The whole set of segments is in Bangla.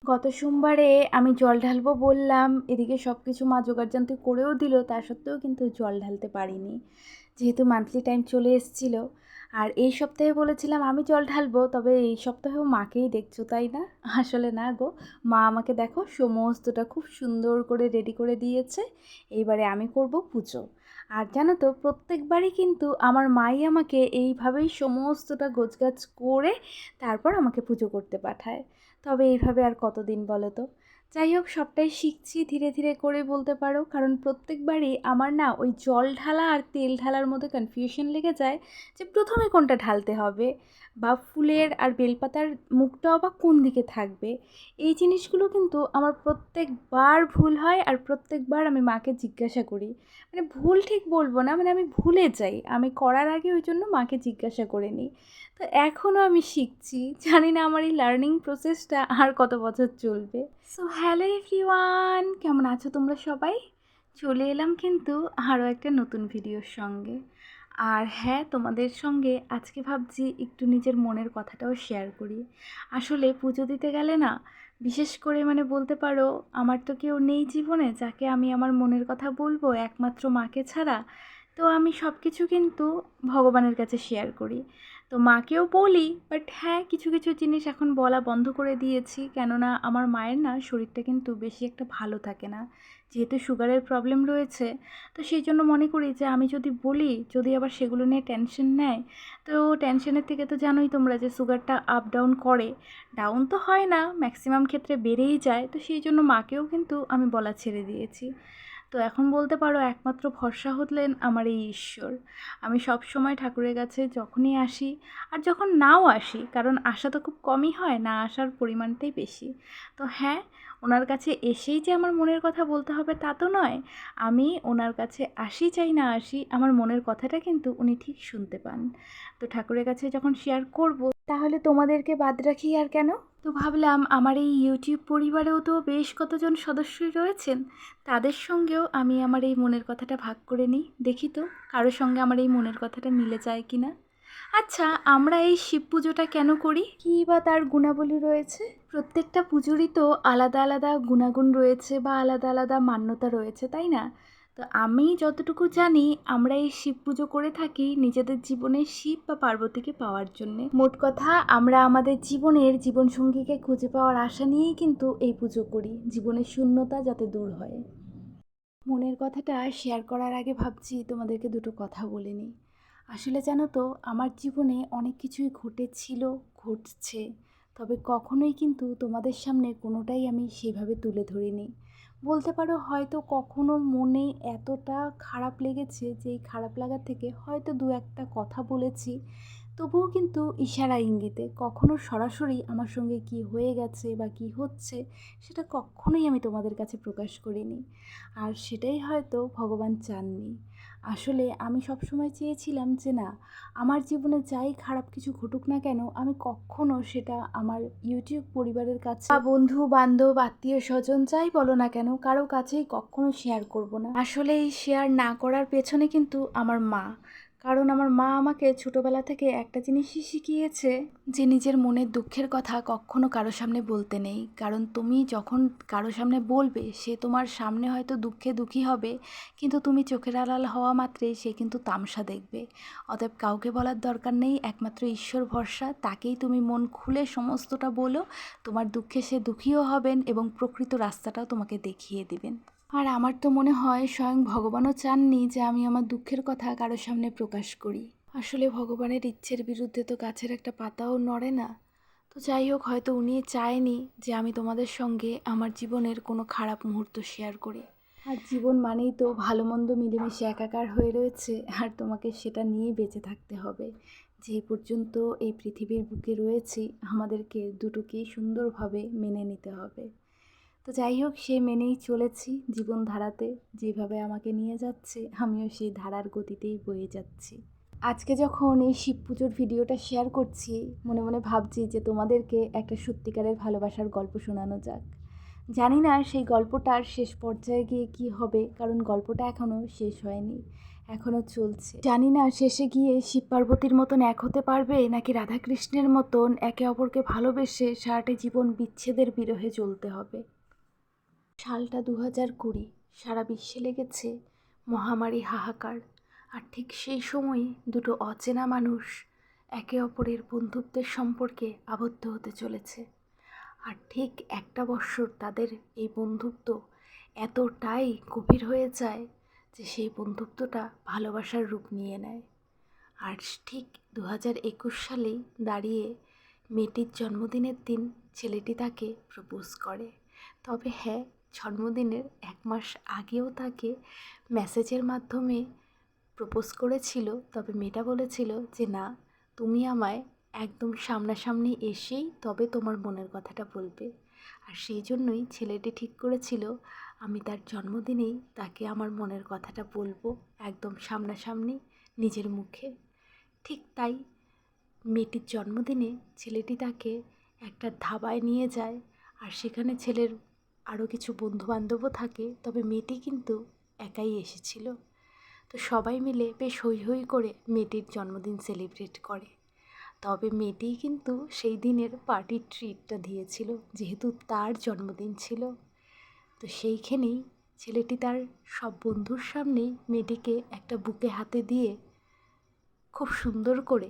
গত সোমবারে আমি জল ঢালবো বললাম, এদিকে সব কিছু মা জোগাড়যন্ত্র করেও দিল, তা সত্ত্বেও কিন্তু জল ঢালতে পারিনি, যেহেতু মান্থলি টাইম চলে এসেছিলো। আর এই সপ্তাহে বলেছিলাম আমি জল ঢালবো, তবে এই সপ্তাহেও মাকেই দেখছো তাই না? আসলে না গো, মা আমাকে দেখো সমস্তটা খুব সুন্দর করে রেডি করে দিয়েছে। এইবারে আমি করব পুজো। আর জানো তো, প্রত্যেকবারই কিন্তু আমার মাই আমাকে এইভাবেই সমস্তটা গোছগাছ করে তারপর আমাকে পুজো করতে পাঠায়। তবে এইভাবে আর কতদিন বলো তো? যাই হোক, সবটাই শিখছি ধীরে ধীরে করে বলতে পারো, কারণ প্রত্যেকবারই আমার না ওই জল ঢালা আর তেল ঢালার মধ্যে কনফিউশন লেগে যায় যে প্রথমে কোনটা ঢালতে হবে, বা ফুলের আর বেলপাতার মুখটাও বা কোন দিকে থাকবে। এই জিনিসগুলো কিন্তু আমার প্রত্যেকবার ভুল হয়, আর প্রত্যেকবার আমি মাকে জিজ্ঞাসা করি। মানে ভুল ঠিক বলবো না, মানে আমি ভুলে যাই, আমি করার আগে ওই জন্য মাকে জিজ্ঞাসা করে নিই। তো এখনও আমি শিখছি, জানি না আমার এই লার্নিং প্রসেসটা আর কত বছর চলবে। সো হ্যালো এভরিওয়ান, কেমন আছো তোমরা সবাই? চলে এলাম কিন্তু আরও একটা নতুন ভিডিওর সঙ্গে। আর হ্যাঁ, তোমাদের সঙ্গে আজকে ভাবছি একটু নিজের মনের কথাটাও শেয়ার করি। আসলে পুজো দিতে গেলে না, বিশেষ করে মানে বলতে পারো, আমার তো কেউ নেই জীবনে যাকে আমি আমার মনের কথা বলবো, একমাত্র মাকে ছাড়া। তো আমি সব কিছু কিন্তু ভগবানের কাছে শেয়ার করি। তো মাকেও বলি, বাট হ্যাঁ, কিছু কিছু জিনিস এখন বলা বন্ধ করে দিয়েছি, কেননা আমার মায়ের না শরীরটা কিন্তু বেশি একটা ভালো থাকে না, যেহেতু সুগারের প্রবলেম রয়েছে। তো সেই জন্য মনে করি যে আমি যদি বলি, যদি আবার সেগুলো নিয়ে টেনশন নেয়, তো টেনশনের থেকে তো জানোই তোমরা যে সুগারটা আপ ডাউন করে। ডাউন তো হয় না, ম্যাক্সিমাম ক্ষেত্রে বেড়েই যায়। তো সেই জন্য মাকেও কিন্তু আমি বলা ছেড়ে দিয়েছি। তো এখন বলতে পারো একমাত্র ভরসা হলেন আমার এই ঈশ্বর। আমি সব সময় ঠাকুরের কাছে যখনই আসি, আর যখন নাও আসি, কারণ আসা তো খুব কমই হয়, না আসার পরিমাণটাই বেশি। তো হ্যাঁ, ওনার কাছে এসেই যে আমার মনের কথা বলতে হবে তা তো নয়। আমি ওনার কাছে আসি চাই না আসি, আমার মনের কথাটা কিন্তু উনি ঠিক শুনতে পান। তো ঠাকুরের কাছে যখন শেয়ার করব, তাহলে তোমাদেরকে বাদ রাখি আর কেন? তো ভাবলাম আমার এই ইউটিউব পরিবারেও তো বেশ কতজন সদস্যই রয়েছেন, তাদের সঙ্গেও আমি আমার এই মনের কথাটা ভাগ করে নিই। দেখি তো কারোর সঙ্গে আমার এই মনের কথাটা মিলে যায় কি না। আচ্ছা, আমরা এই শিব পুজোটা কেন করি, কী বা তার গুণাবলী রয়েছে? প্রত্যেকটা পুজোরই তো আলাদা আলাদা গুণাগুণ রয়েছে, বা আলাদা আলাদা মান্যতা রয়েছে, তাই না? তো আমি যতটুকু জানি, আমরা এই শিব পুজো করে থাকি নিজেদের জীবনে শিব বা পার্বতীকে পাওয়ার জন্যে। মোট কথা, আমরা আমাদের জীবনের জীবনসঙ্গীকে খুঁজে পাওয়ার আশা নিয়েই কিন্তু এই পুজো করি, জীবনের শূন্যতা যাতে দূর হয়। মনের কথাটা শেয়ার করার আগে ভাবছি তোমাদেরকে দুটো কথা বলে নিই। আসলে জানো তো, আমার জীবনে অনেক কিছুই ঘটেছিল, ঘটছে, তবে কখনোই কিন্তু তোমাদের সামনে কোনোটাই আমি সেভাবে তুলে ধরিনি। বলতে পারো হয়তো কখনো মনে এতটা খারাপ লেগেছে যে এই খারাপ লাগার থেকে হয়তো দু একটা কথা বলেছি, তবুও কিন্তু ইশারা ইঙ্গিতে, কখনো সরাসরি আমার সঙ্গে কি হয়ে গেছে বা কি হচ্ছে সেটা কখনোই আমি তোমাদের কাছে প্রকাশ করিনি। আর সেটাই হয়তো ভগবান চাননি। আসলে আমি সবসময় চেয়েছিলাম যে না, আমার জীবনে যাই খারাপ কিছু ঘটুক না কেন, আমি কখনো সেটা আমার ইউটিউব পরিবারের কাছে বা বন্ধু বান্ধব আত্মীয় স্বজন যাই বলো না কেন, কারো কাছেই কখনো শেয়ার করব না। আসলে এই শেয়ার না করার পেছনে কিন্তু আমার মা, কারণ আমার মা আমাকে ছোটোবেলা থেকে একটা জিনিসই শিখিয়েছে, যে নিজের মনের দুঃখের কথা কখনো কারো সামনে বলতে নেই। কারণ তুমি যখন কারো সামনে বলবে, সে তোমার সামনে হয়তো দুঃখে দুঃখী হবে, কিন্তু তুমি চোখের আড়াল হওয়া মাত্রেই সে কিন্তু তামসা দেখবে। অতএব কাউকে বলার দরকার নেই, একমাত্র ঈশ্বর ভরসা, তাকেই তুমি মন খুলে সমস্তটা বলো। তোমার দুঃখে সে দুঃখীও হবেন এবং প্রকৃত রাস্তাটাও তোমাকে দেখিয়ে দিবেন। আর আমার তো মনে হয় স্বয়ং ভগবানও চাননি যে আমি আমার দুঃখের কথা কারোর সামনে প্রকাশ করি। আসলে ভগবানের ইচ্ছের বিরুদ্ধে তো গাছের একটা পাতাও নড়ে না। তো যাই হোক, হয়তো উনি চায়নি যে আমি তোমাদের সঙ্গে আমার জীবনের কোনো খারাপ মুহূর্ত শেয়ার করি। আর জীবন মানেই তো ভালো মন্দ মিলেমিশে একাকার হয়ে রয়েছে, আর তোমাকে সেটা নিয়ে বেঁচে থাকতে হবে। যে পর্যন্ত এই পৃথিবীর বুকে রয়েছি, আমাদেরকে দুটোকেই সুন্দরভাবে মেনে নিতে হবে। তো যাই হোক, সে মেনেই চলেছি জীবনধারাতে, যেভাবে আমাকে নিয়ে যাচ্ছে আমিও সেই ধারার গতিতেই বয়ে যাচ্ছি। আজকে যখন এই শিব পুজোর ভিডিওটা শেয়ার করছি, মনে মনে ভাবছি যে তোমাদেরকে একটা সত্যিকারের ভালোবাসার গল্প শোনানো যাক। জানি না সেই গল্পটার শেষ পর্যায়ে গিয়ে কী হবে, কারণ গল্পটা এখনও শেষ হয়নি। এখনও চলছে। জানি না শেষে গিয়ে শিব পার্বতীর মতন এক হতে পারবে নাকি রাধাকৃষ্ণের মতন একে অপরকে ভালোবেসে সারাটা জীবন বিচ্ছেদের বিরহে চলতে হবে। সালটা 2020, সারা বিশ্বে লেগেছে মহামারী হাহাকার। আর ঠিক সেই সময় দুটো অচেনা মানুষ একে অপরের বন্ধুত্বের সম্পর্কে আবদ্ধ হতে চলেছে। আর ঠিক একটা বৎসর তাদের এই বন্ধুত্ব এতটাই গভীর হয়ে যায় যে সেই বন্ধুত্বটা ভালোবাসার রূপ নিয়ে নেয়। আর ঠিক 2021 সালেই দাঁড়িয়ে মেয়েটির জন্মদিনের দিন ছেলেটি তাকে প্রপোজ করে। তবে হ্যাঁ, জন্মদিনের 1 মাস আগেও তাকে মেসেজের মাধ্যমে প্রপোজ করেছিল। তবে মেয়েটা বলেছিল যে না, তুমি আমায় একদম সামনাসামনি এসেই তবে তোমার মনের কথাটা বলবে। আর সেই জন্যই ছেলেটি ঠিক করেছিল আমি তার জন্মদিনেই তাকে আমার মনের কথাটা বলবো, একদম সামনাসামনি নিজের মুখে। ঠিক তাই মেয়েটির জন্মদিনে ছেলেটি তাকে একটা ধাবায় নিয়ে যায়। আর সেখানে ছেলের আরও কিছু বন্ধুবান্ধবও থাকে, তবে মেয়েটি কিন্তু একাই এসেছিল। তো সবাই মিলে বেশ হৈ হৈ করে মেয়েটির জন্মদিন সেলিব্রেট করে। তবে মেয়েটি কিন্তু সেই দিনের পার্টির ট্রিটটা দিয়েছিল, যেহেতু তার জন্মদিন ছিল। তো সেইখানেই ছেলেটি তার সব বন্ধুর সামনেই মেয়েটিকে একটা বুকে হাতে দিয়ে খুব সুন্দর করে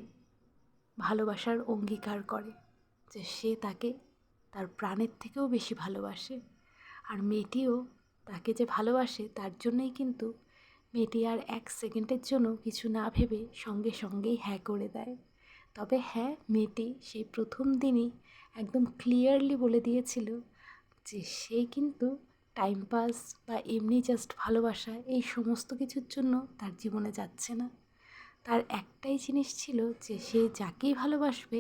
ভালোবাসার অঙ্গীকার করে যে সে তাকে তার প্রাণের থেকেও বেশি ভালোবাসে। আর মেয়েটিও তাকে যে ভালোবাসে তার জন্যই কিন্তু মেয়েটি আর 1 সেকেন্ডের জন্য কিছু না ভেবে সঙ্গে সঙ্গেই হ্যাঁ করে দেয়। তবে হ্যাঁ, মেয়েটি সেই প্রথম দিনই একদম ক্লিয়ারলি বলে দিয়েছিল যে সে কিন্তু টাইম পাস বা এমনি জাস্ট ভালোবাসা এই সমস্ত কিছুর জন্য তার জীবনে যাচ্ছে না। তার একটাই জিনিস ছিল যে সে যাকেই ভালোবাসবে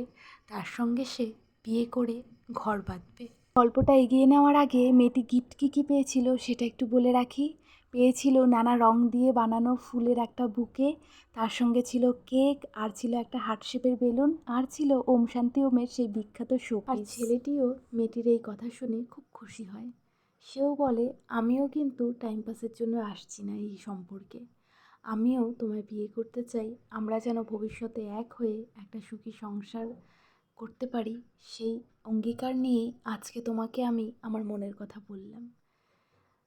তার সঙ্গে সে বিয়ে করে ঘর বাঁধবে। গল্পটা এগিয়ে নেওয়ার আগে মেয়েটি গিফট কী পেয়েছিল সেটা একটু বলে রাখি। পেয়েছিল নানা রং দিয়ে বানানো ফুলের একটা বুকে, তার সঙ্গে ছিল কেক, আর ছিল একটা হার্ট শেপের বেলুন, আর ছিল ওম শান্তি ওমের সেই বিখ্যাত শোপিস। আর ছেলেটিও মেয়েটির এই কথা শুনে খুব খুশি হয়। সেও বলে আমিও কিন্তু টাইম পাসের জন্য আসছি না এই সম্পর্কে, আমিও তোমায় বিয়ে করতে চাই, আমরা যেন ভবিষ্যতে এক হয়ে একটা সুখী সংসার করতে পারি, সেই অঙ্গীকার নিয়েই আজকে তোমাকে আমি আমার মনের কথা বললাম।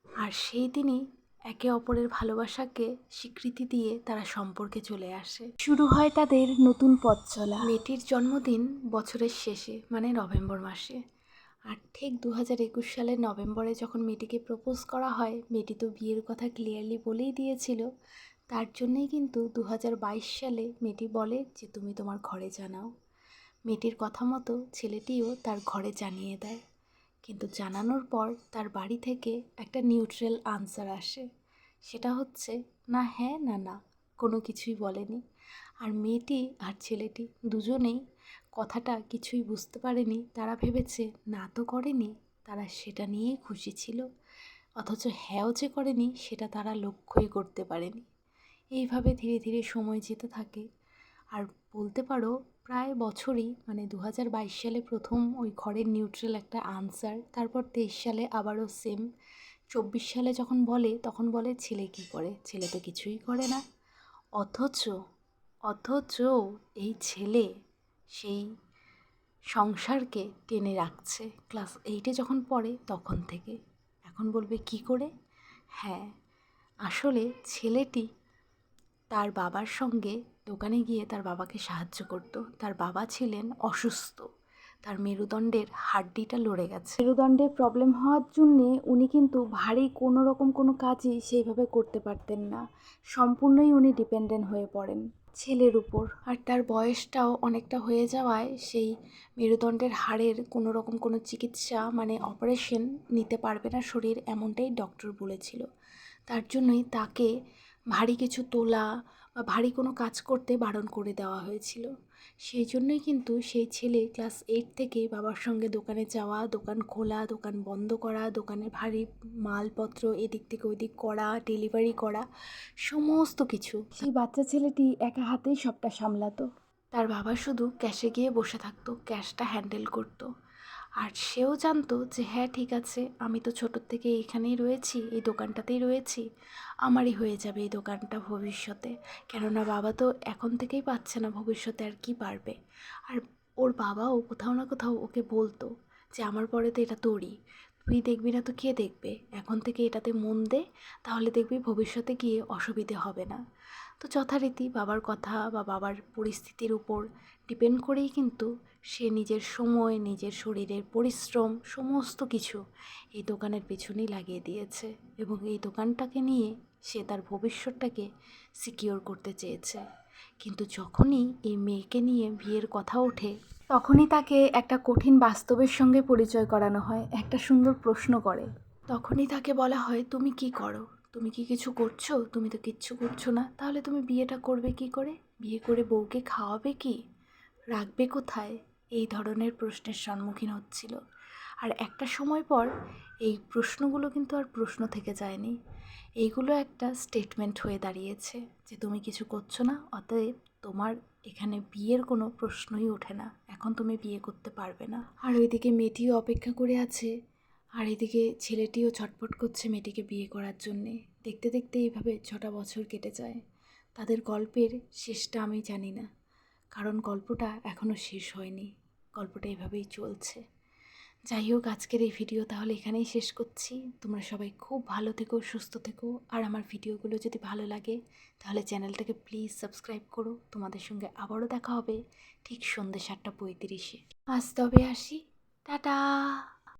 আর সেই দিনই একে অপরের ভালোবাসাকে স্বীকৃতি দিয়ে তারা সম্পর্কে চলে আসে। শুরু হয় তাদের নতুন পথ চলা। মেয়েটির জন্মদিন বছরের শেষে, মানে নভেম্বর মাসে। আর ঠিক 2021 সালের নভেম্বরে যখন মেয়েটিকে প্রপোজ করা হয়, মেয়েটি তো বিয়ের কথা ক্লিয়ারলি বলেই দিয়েছিল। তার জন্যেই কিন্তু 2022 সালে মেয়েটি বলে যে তুমি তোমার ঘরে জানাও। মেয়েটির কথা মতো ছেলেটিও তার ঘরে জানিয়ে দেয়। কিন্তু জানানোর পর তার বাড়ি থেকে একটা নিউট্রাল আনসার আসে। সেটা হচ্ছে না হ্যাঁ না না, কোনো কিছুই বলেনি। আর মেয়েটি আর ছেলেটি দুজনেই কথাটা কিছুই বুঝতে পারেনি। তারা ভেবেছে না তো করেনি, তারা সেটা নিয়েই খুশি ছিল। অথচ হ্যাঁও যে করেনি সেটা তারা লক্ষ্যই করতে পারেনি। এইভাবে ধীরে ধীরে সময় যেতে থাকে। আর বলতে পারো প্রায় বছরই, মানে 2022 সালে প্রথম ওই ঘরের নিউট্রাল একটা আনসার, তারপর 23 সালে আবারও সেম, 24 সালে যখন বলে তখন বলে ছেলে কী করে, ছেলে তো কিছুই করে না। অথচ অথচ এই ছেলে সেই সংসারকে টেনে রাখছে ক্লাস 8-এ যখন পড়ে তখন থেকে। এখন বলবে কি করে? হ্যাঁ, আসলে ছেলেটি তার বাবার সঙ্গে দোকানে গিয়ে তার বাবাকে সাহায্য করত। তার বাবা ছিলেন অসুস্থ, তার মেরুদণ্ডের হাড্ডিটা লড়ে গেছে। মেরুদণ্ডের প্রবলেম হওয়ার জন্যে উনি কিন্তু ভারী কোনো রকম কোনো কাজই সেইভাবে করতে পারতেন না। সম্পূর্ণই উনি ডিপেন্ডেন্ট হয়ে পড়েন ছেলের উপর। আর তার বয়সটাও অনেকটা হয়ে যাওয়ায় সেই মেরুদণ্ডের হাড়ের কোনো রকম কোনো চিকিৎসা, মানে অপারেশন নিতে পারবে না শরীর, এমনটাই ডক্টর বলেছিল। তার জন্যই তাকে ভারী কিছু তোলা বা ভারী কোনো কাজ করতে বারণ করে দেওয়া হয়েছিল। সেই জন্যই কিন্তু সেই ছেলে ক্লাস 8 থেকে বাবার সঙ্গে দোকানে যাওয়া, দোকান খোলা, দোকান বন্ধ করা, দোকানের ভারী মালপত্র এদিক থেকে ওদিক করা, ডেলিভারি করা, সমস্ত কিছু সেই বাচ্চা ছেলেটি একা হাতেই সবটা সামলাতো। তার বাবা শুধু ক্যাশে গিয়ে বসে থাকতো, ক্যাশটা হ্যান্ডেল করতো। আর সেও জানতো যে হ্যাঁ ঠিক আছে, আমি তো ছোটোর থেকে এখানেই রয়েছি, এই দোকানটাতেই রয়েছি, আমারই হয়ে যাবে এই দোকানটা ভবিষ্যতে। কেননা বাবা তো এখন থেকেই পাচ্ছে না, ভবিষ্যতে আর কি পারবে। আর ওর বাবাও কোথাও না কোথাও ওকে বলতো যে আমার পরে তো এটা তোরই, তুই দেখবি না তো কে দেখবে, এখন থেকে এটাতে মন দে, তাহলে দেখবি ভবিষ্যতে গিয়ে অসুবিধে হবে না। তো যথারীতি বাবার কথা বা বাবার পরিস্থিতির উপর ডিপেন্ড করেই কিন্তু সে নিজের সময়, নিজের শরীরের পরিশ্রম সমস্ত কিছু এই দোকানের পেছনেই লাগিয়ে দিয়েছে, এবং এই দোকানটাকে নিয়ে সে তার ভবিষ্যৎটাকে সিকিওর করতে চেয়েছে। কিন্তু যখনই এই মেয়েকে নিয়ে বিয়ের কথা ওঠে, তখনই তাকে একটা কঠিন বাস্তবের সঙ্গে পরিচয় করানো হয়, একটা সুন্দর প্রশ্ন করে। তখনই তাকে বলা হয়, তুমি কি করো, তুমি কি কিছু করছো? তুমি তো কিচ্ছু করছো না, তাহলে তুমি বিয়েটা করবে কি করে? বিয়ে করে বউকে খাওয়াবে কি, রাখবে কোথায়? এই ধরনের প্রশ্নের সম্মুখীন হচ্ছিল। আর একটা সময় পর এই প্রশ্নগুলো কিন্তু আর প্রশ্ন থেকে যায়নি, এইগুলো একটা স্টেটমেন্ট হয়ে দাঁড়িয়েছে যে তুমি কিছু করছো না, অতএব তোমার এখানে বিয়ের কোনো প্রশ্নই ওঠে না, এখন তুমি বিয়ে করতে পারবে না। আর ওইদিকে মেয়েটিও অপেক্ষা করে আছে, আর এদিকে ছেলেটিও ছটফট করছে মেয়েটিকে বিয়ে করার জন্যে। দেখতে দেখতে এইভাবে 6টা বছর কেটে যায়। তাদের গল্পের শেষটা আমি জানি না, কারণ গল্পটা এখনও শেষ হয়নি, গল্পটা এভাবেই চলছে। যাই হোক, আজকের এই ভিডিও তাহলে এখানেই শেষ করছি। তোমরা সবাই খুব ভালো থেকো, সুস্থ থেকো, আর আমার ভিডিওগুলো যদি ভালো লাগে তাহলে চ্যানেলটাকে প্লিজ সাবস্ক্রাইব করো। তোমাদের সঙ্গে আবারও দেখা হবে ঠিক সন্ধ্যে 7:35-এ। আজ তবে আসি, টাটা।